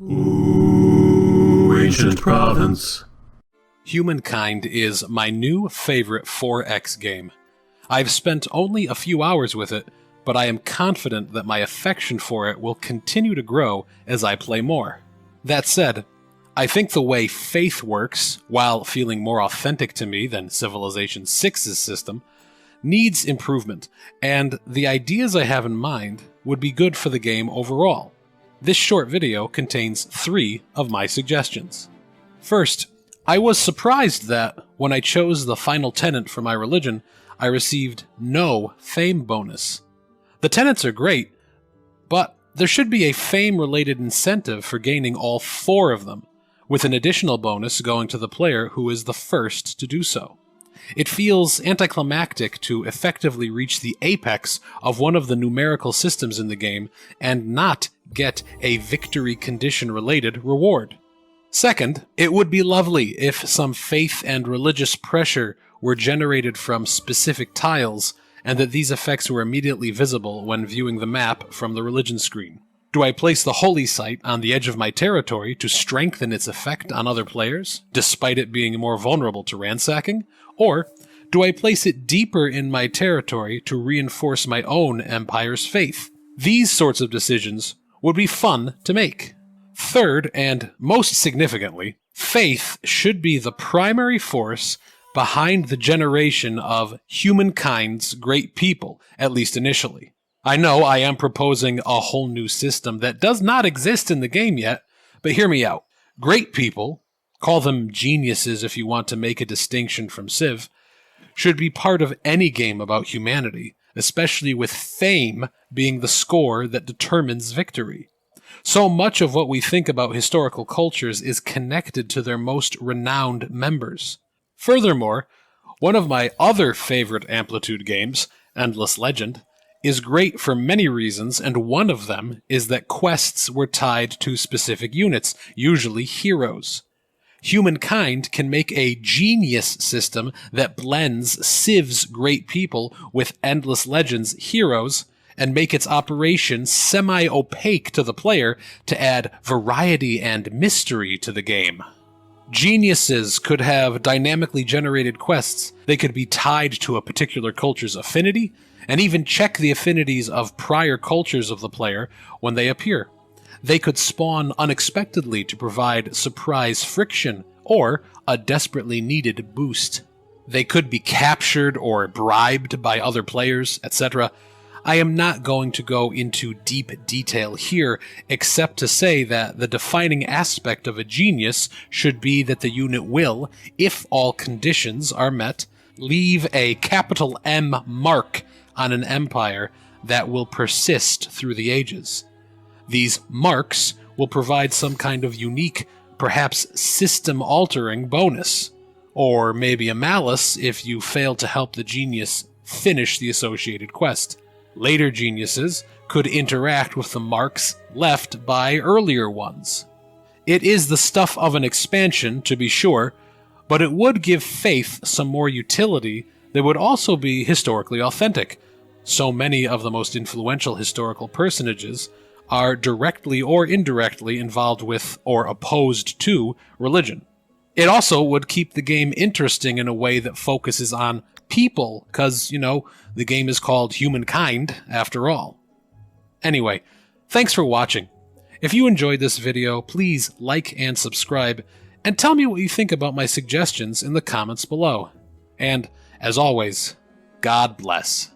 Ooh, ancient province. Humankind is my new favorite 4X game. I've spent only a few hours with it, but I am confident that my affection for it will continue to grow as I play more. That said, I think the way Faith works, while feeling more authentic to me than Civilization VI's system, needs improvement, and the ideas I have in mind would be good for the game overall. This short video contains 3 of my suggestions. First, I was surprised that, when I chose the final tenet for my religion, I received no fame bonus. The tenets are great, but there should be a fame-related incentive for gaining all 4 of them, with an additional bonus going to the player who is the first to do so. It feels anticlimactic to effectively reach the apex of one of the numerical systems in the game and not get a victory condition-related reward. Second, it would be lovely if some faith and religious pressure were generated from specific tiles, and that these effects were immediately visible when viewing the map from the religion screen. Do I place the holy site on the edge of my territory to strengthen its effect on other players, despite it being more vulnerable to ransacking? Or do I place it deeper in my territory to reinforce my own empire's faith? These sorts of decisions would be fun to make. Third, and most significantly, faith should be the primary force behind the generation of humankind's great people, at least initially. I know I am proposing a whole new system that does not exist in the game yet, but hear me out. Great people, call them geniuses if you want to make a distinction from Civ, should be part of any game about humanity, especially with fame being the score that determines victory. So much of what we think about historical cultures is connected to their most renowned members. Furthermore, one of my other favorite Amplitude games, Endless Legend, is great for many reasons, and one of them is that quests were tied to specific units, usually heroes. Humankind can make a genius system that blends Civ's great people with Endless Legend's heroes, and make its operation semi-opaque to the player to add variety and mystery to the game. Geniuses could have dynamically generated quests. They could be tied to a particular culture's affinity, and even check the affinities of prior cultures of the player when they appear. They could spawn unexpectedly to provide surprise friction, or a desperately needed boost. They could be captured or bribed by other players, etc. I am not going to go into deep detail here, except to say that the defining aspect of a genius should be that the unit will, if all conditions are met, leave a capital M mark on an empire that will persist through the ages. These marks will provide some kind of unique, perhaps system-altering bonus, or maybe a malus if you fail to help the genius finish the associated quest. Later geniuses could interact with the marks left by earlier ones. It is the stuff of an expansion, to be sure, but it would give Faith some more utility that would also be historically authentic. So many of the most influential historical personages are directly or indirectly involved with or opposed to religion. It also would keep the game interesting in a way that focuses on people, because, the game is called Humankind, after all. Anyway, thanks for watching. If you enjoyed this video, please like and subscribe, and tell me what you think about my suggestions in the comments below. And, as always, God bless.